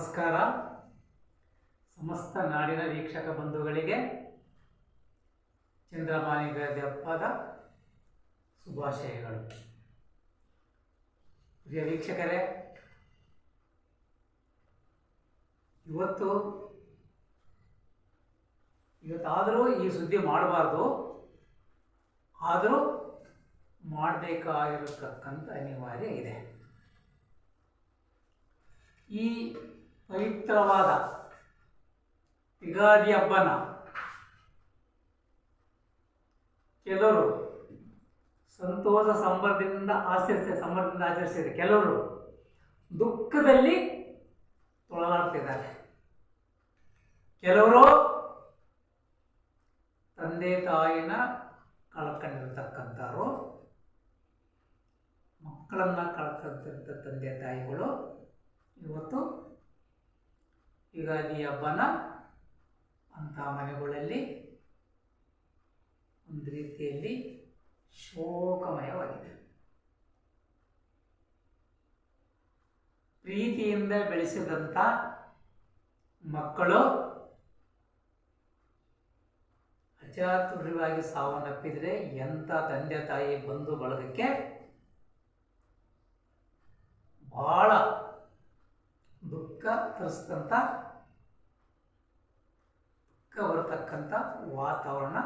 ನಮಸ್ಕಾರ. ಸಮಸ್ತ ನಾಡಿನ ವೀಕ್ಷಕ ಬಂಧುಗಳಿಗೆ ಚಂದ್ರಮಾನಿ ಗದ್ಯಪ್ಪದ ಶುಭಾಶಯಗಳು. ಪ್ರಿಯ ವೀಕ್ಷಕರೇ, ಇವತ್ತಾದರೂ ಈ ಸುದ್ದಿ ಮಾಡಬಾರ್ದು, ಆದರೂ ಮಾಡಬೇಕಾಗಿರತಕ್ಕಂಥ ಅನಿವಾರ್ಯ ಇದೆ. ಈ ಪವಿತ್ರವಾದ ಯುಗಾದಿ ಹಬ್ಬನ ಕೆಲವರು ಸಂತೋಷ ಸಂಭ್ರಮದಿಂದ ಆಚರಿಸಿದೆ, ಕೆಲವರು ದುಃಖದಲ್ಲಿ ತೊಳಲಾಡ್ತಿದ್ದಾರೆ, ಕೆಲವರು ತಂದೆ ತಾಯಿನ ಕಳ್ಕೊಂಡಿರ್ತಕ್ಕಂಥವ್ರು, ಮಕ್ಕಳನ್ನು ಕಳ್ಕೊಂಡಿದ್ದ ತಂದೆ ತಾಯಿಗಳು ಇವತ್ತು ಯುಗಾದಿ ಹಬ್ಬನ ಅಂಥ ಮನೆಗಳಲ್ಲಿ ಒಂದು ರೀತಿಯಲ್ಲಿ ಶೋಕಮಯವಾಗಿದೆ. ಪ್ರೀತಿಯಿಂದ ಬೆಳೆಸಿದಂಥ ಮಕ್ಕಳು ಅಚಾತುರ್ಯವಾಗಿ ಸಾವನ್ನಪ್ಪಿದರೆ ಎಂಥ ತಂದೆ ತಾಯಿ ಬಂಧು ಬಳಗಕ್ಕೆ ಬಹಳ ದುಃಖ ತರಿಸಿದಂಥ ಬರತಕ್ಕಂಥ ವಾತಾವರಣ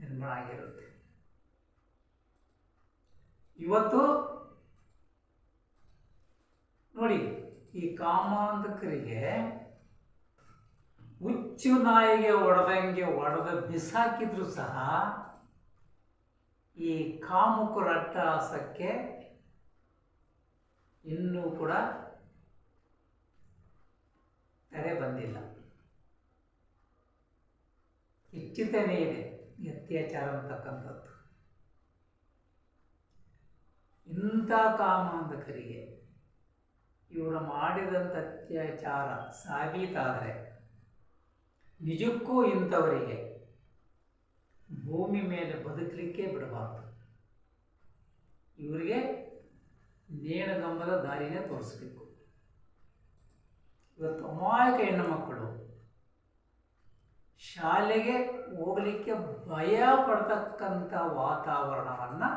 ನಿರ್ಮಾಣ ಆಗಿರುತ್ತೆ. ಇವತ್ತು ನೋಡಿ, ಈ ಕಾಮಾಂಧಕರಿಗೆ ಹುಚ್ಚು ನಾಯಿಗೆ ಹೊಡೆದು ಬಿಸಾಕಿದ್ರು ಸಹ ಈ ಕಾಮುಕರ ಅಟ್ಟಹಾಸಕ್ಕೆ ಇನ್ನೂ ಕೂಡ ತಡೆ ಬಂದಿಲ್ಲ. ಹೆಚ್ಚುತ್ತನೇ ಇದೆ ಅತ್ಯಾಚಾರ ಅಂತಕ್ಕಂಥದ್ದು. ಇಂಥ ಕಾಮಾಂಧಕರಿಗೆ ಇವರು ಮಾಡಿದಂಥ ಅತ್ಯಾಚಾರ ಸಾಬೀತಾದರೆ ನಿಜಕ್ಕೂ ಇಂಥವರಿಗೆ ಭೂಮಿ ಮೇಲೆ ಬದುಕಲಿಕ್ಕೆ ಬಿಡಬಾರ್ದು. ಇವರಿಗೆ ನೇಣಗಂಬದ ದಾರಿನೇ ತೋರಿಸ್ಬೇಕು. ಇವತ್ತು ಅಮಾಯಕ ಹೆಣ್ಣು ಮಕ್ಕಳು ಶಾಲೆಗೆ ಹೋಗಲಿಕ್ಕೆ ಭಯ ಪಡ್ತಕ್ಕಂಥ ವಾತಾವರಣವನ್ನು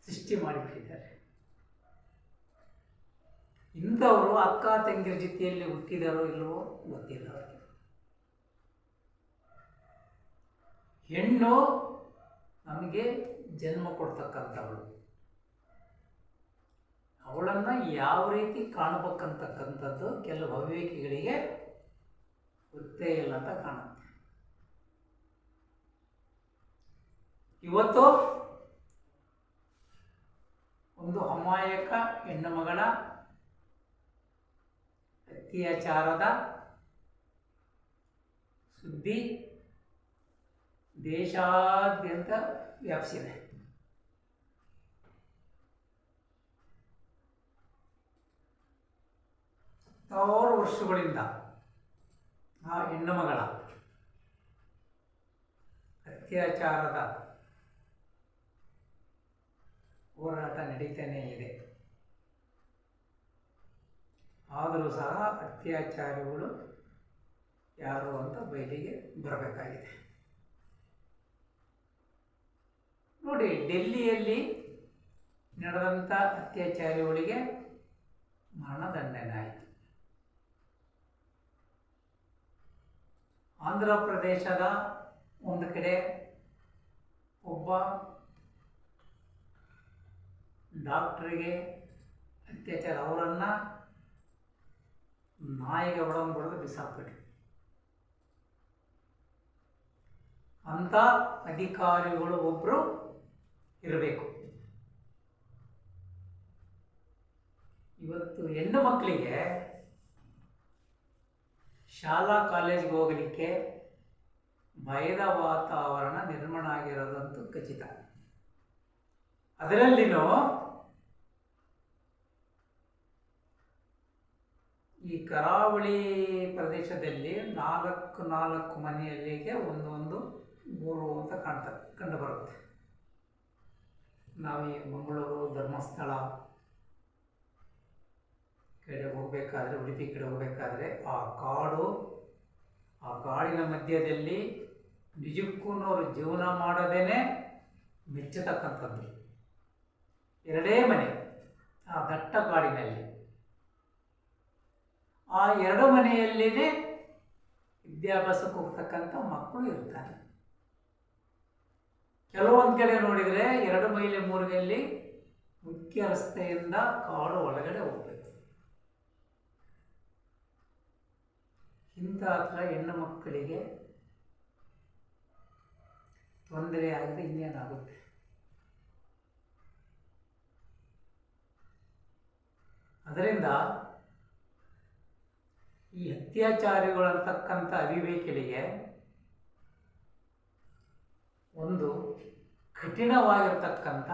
ಸೃಷ್ಟಿ ಮಾಡಿಬಿಟ್ಟಿದ್ದಾರೆ. ಇಂಥವರು ಅಕ್ಕ ತಂಗಿರ ಜೊತೆಯಲ್ಲಿ ಹುಟ್ಟಿದಾರೋ ಇಲ್ಲವೋ ಗೊತ್ತಿಲ್ಲ ಅವರಿಗೆ. ಹೆಣ್ಣು ನಮಗೆ ಜನ್ಮ ಕೊಡ್ತಕ್ಕಂಥವಳು, ಅವಳನ್ನು ಯಾವ ರೀತಿ ಕಾಣಬೇಕಂತಕ್ಕಂಥದ್ದು ಕೆಲವು ಅವಿವೇಕಿಗಳಿಗೆ ಗೊತ್ತೇ ಇಲ್ಲ ಅಂತ ಕಾಣುತ್ತೆ. ಇವತ್ತು ಒಂದು ಅಮಾಯಕ ಹೆಣ್ಣು ಮಗಳ ಅತ್ಯಾಚಾರದ ಸುದ್ದಿ ದೇಶಾದ್ಯಂತ ವ್ಯಾಪಿಸಿದೆ. ಹತ್ತಾರು ವರ್ಷಗಳಿಂದ ಆ ಹೆಣ್ಣು ಮಗಳ ಅತ್ಯಾಚಾರದ ಹೋರಾಟ ನಡೀತಾನೇ ಇದೆ. ಆದರೂ ಸಹ ಅತ್ಯಾಚಾರಿಗಳು ಯಾರು ಅಂತ ಬಯಲಿಗೆ ಬರಬೇಕಾಗಿದೆ. ನೋಡಿ, ಡೆಲ್ಲಿಯಲ್ಲಿ ನಡೆದಂಥ ಅತ್ಯಾಚಾರಿಗಳಿಗೆ ಮರಣದಂಡನೆ ಆಯಿತು. ಆಂಧ್ರ ಪ್ರದೇಶದ ಒಂದು ಕಡೆ ಒಬ್ಬ ಡಾಕ್ಟ್ರಿಗೆ ಅತ್ಯಾಚಾರ, ಅವರನ್ನು ನಾಯಿಗೆ ಹೊಡೆದು ಬಿಸಾಕ್ಬಿಟ್ರು. ಅಂಥ ಅಧಿಕಾರಿಗಳು ಒಬ್ಬರು ಇರಬೇಕು. ಇವತ್ತು ಹೆಣ್ಣು ಮಕ್ಕಳಿಗೆ ಶಾಲಾ ಕಾಲೇಜಿಗೆ ಹೋಗಲಿಕ್ಕೆ ಭಯದ ವಾತಾವರಣ ನಿರ್ಮಾಣ ಆಗಿರೋದಂತೂ ಖಚಿತ. ಅದರಲ್ಲಿನೂ ಈ ಕರಾವಳಿ ಪ್ರದೇಶದಲ್ಲಿ ನಾಲ್ಕು ಮನೆಯಲ್ಲಿಗೆ ಒಂದೊಂದು ಊರು ಅಂತ ಕಂಡು ಬರುತ್ತೆ. ನಾವು ಈ ಮಂಗಳೂರು, ಧರ್ಮಸ್ಥಳ, ಕಡೆ ಹೋಗಬೇಕಾದ್ರೆ, ಉಡುಪಿ ಕಡೆ ಹೋಗಬೇಕಾದ್ರೆ ಆ ಕಾಡಿನ ಮಧ್ಯದಲ್ಲಿ ನಿಜಕ್ಕೂ ಅವರು ಜೀವನ ಮಾಡದೇನೆ ಮೆಚ್ಚತಕ್ಕಂಥದ್ದು. ಎರಡೇ ಮನೆ ಆ ದಟ್ಟ ಕಾಡಿನಲ್ಲಿ. ಆ ಎರಡು ಮನೆಯಲ್ಲಿನೇ ವಿದ್ಯಾಭ್ಯಾಸಕ್ಕೆ ಹೋಗ್ತಕ್ಕಂಥ ಮಕ್ಕಳು ಇರ್ತಾರೆ. ಕೆಲವೊಂದು ಕಡೆ ನೋಡಿದರೆ 2 ಮೈಲಿ 3 ಮೈಲಿ ಮುಖ್ಯ ರಸ್ತೆಯಿಂದ ಕಾಡು ಒಳಗಡೆ ಹೋಗ್ಬೇಕು. ಇಂಥ ಹತ್ರ ಹೆಣ್ಣು ಮಕ್ಕಳಿಗೆ ತೊಂದರೆ ಆಗದೆ ಇನ್ನೇನಾಗುತ್ತೆ? ಅದರಿಂದ ಈ ಅತ್ಯಾಚಾರಿಗಳಂತಕ್ಕಂಥ ಅವಿವೇಕಿಗಳಿಗೆ ಒಂದು ಕಠಿಣವಾಗಿರ್ತಕ್ಕಂಥ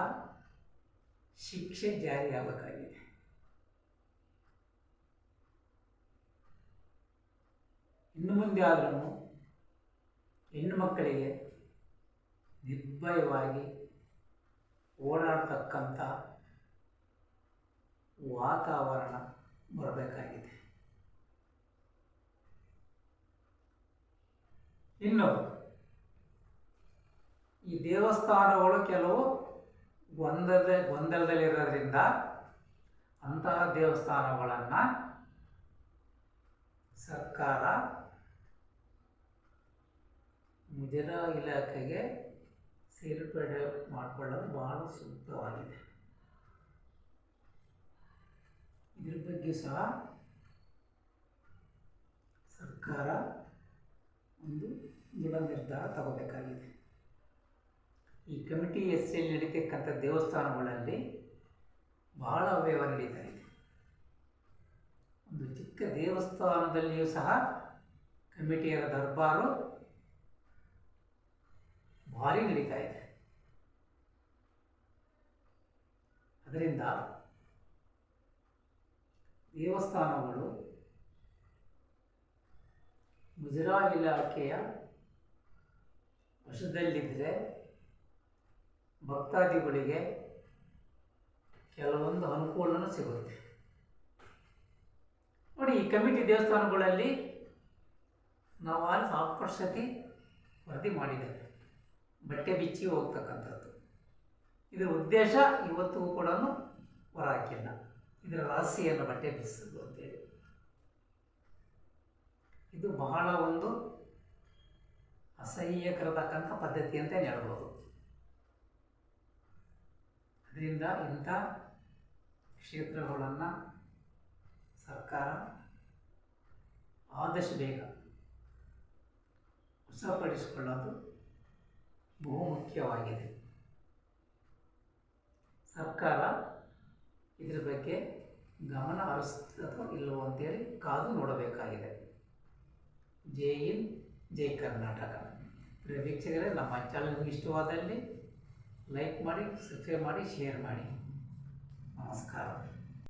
ಶಿಕ್ಷೆ ಜಾರಿಯಾಗಬೇಕಾಗಿದೆ. ಇನ್ನು ಮುಂದೆ ಆದ್ರೂ ಹೆಣ್ಣು ಮಕ್ಕಳಿಗೆ ನಿರ್ಭಯವಾಗಿ ಓಡಾಡ್ತಕ್ಕಂಥ ವಾತಾವರಣ ಬರಬೇಕಾಗಿದೆ. ಇನ್ನು ಈ ದೇವಸ್ಥಾನಗಳು ಕೆಲವು ಗೊಂದಲದಲ್ಲಿರೋದ್ರಿಂದ ಅಂತಹ ದೇವಸ್ಥಾನಗಳನ್ನು ಸರ್ಕಾರ ಮುಜರಾ ಇಲಾಖೆಗೆ ಸೇರ್ಪಡೆ ಮಾಡಿಕೊಳ್ಳೋದು ಬಹಳ ಸೂಕ್ತವಾಗಿದೆ. ಇದ್ರ ಬಗ್ಗೆ ಸಹ ಸರ್ಕಾರ ಒಂದು ದೃಢ ನಿರ್ಧಾರ ತಗೋಬೇಕಾಗಿದೆ. ಈ ಕಮಿಟಿ ಹೆಸರಲ್ಲಿ ನಡೀತಕ್ಕಂಥ ದೇವಸ್ಥಾನಗಳಲ್ಲಿ ಬಹಳ ಅವ್ಯವಹಾರ ನಡೀತಾ ಇದೆ. ಒಂದು ಚಿಕ್ಕ ದೇವಸ್ಥಾನದಲ್ಲಿಯೂ ಸಹ ಕಮಿಟಿಯರ ದರ್ಬಾರು ಭಾರಿ ನಡೀತಾ ಇದೆ. ಅದರಿಂದ ದೇವಸ್ಥಾನಗಳು ಮುಜರಾ ಇಲಾಖೆಯ ವಶದಲ್ಲಿದ್ದರೆ ಭಕ್ತಾದಿಗಳಿಗೆ ಕೆಲವೊಂದು ಅನುಕೂಲನೂ ಸಿಗುತ್ತೆ. ನೋಡಿ, ಈ ಕಮಿಟಿ ದೇವಸ್ಥಾನಗಳಲ್ಲಿ ನಾವು ಸಾಕಷ್ಟು ಸತಿ ವರದಿ ಮಾಡಿದ್ದೇವೆ. ಬಟ್ಟೆ ಬಿಚ್ಚಿ ಹೋಗ್ತಕ್ಕಂಥದ್ದು. ಇದರ ಉದ್ದೇಶ ಇವತ್ತಿಗೂ ಕೂಡ ಹೊರಹಾಕಿಲ್ಲ. ಇದರ ರಹಸ್ಯವನ್ನು ಬಟ್ಟೆ ಬಿಡಿಸೋದು ಅಂತೇಳಿ ಇದು ಬಹಳ ಒಂದು ಅಸಹ್ಯಕರತಕ್ಕಂಥ ಪದ್ಧತಿ ಅಂತ ಹೇಳ್ಬೋದು. ಅದರಿಂದ ಇಂಥ ಕ್ಷೇತ್ರಗಳನ್ನು ಸರ್ಕಾರ ಆದಷ್ಟು ಬೇಗ ವಶಪಡಿಸಿಕೊಳ್ಳೋದು ಬಹುಮುಖ್ಯವಾಗಿದೆ. ಸರ್ಕಾರ ಇದರ ಬಗ್ಗೆ ಗಮನ ಹರಿಸ್ತದೋ ಇಲ್ಲವೋ ಅಂತೇಳಿ ಕಾದು ನೋಡಬೇಕಾಗಿದೆ. ಜೈ ಹಿಂದ್, ಜೈ ಕರ್ನಾಟಕ. ವೀಕ್ಷಕರೇ, ನಮ್ಮ ಚಾನಲ್ ನಿಮಗೆ ಇಷ್ಟವಾದಲ್ಲಿ ಲೈಕ್ ಮಾಡಿ, ಸಬ್ಸ್ಕ್ರೈಬ್ ಮಾಡಿ, ಶೇರ್ ಮಾಡಿ. ನಮಸ್ಕಾರ.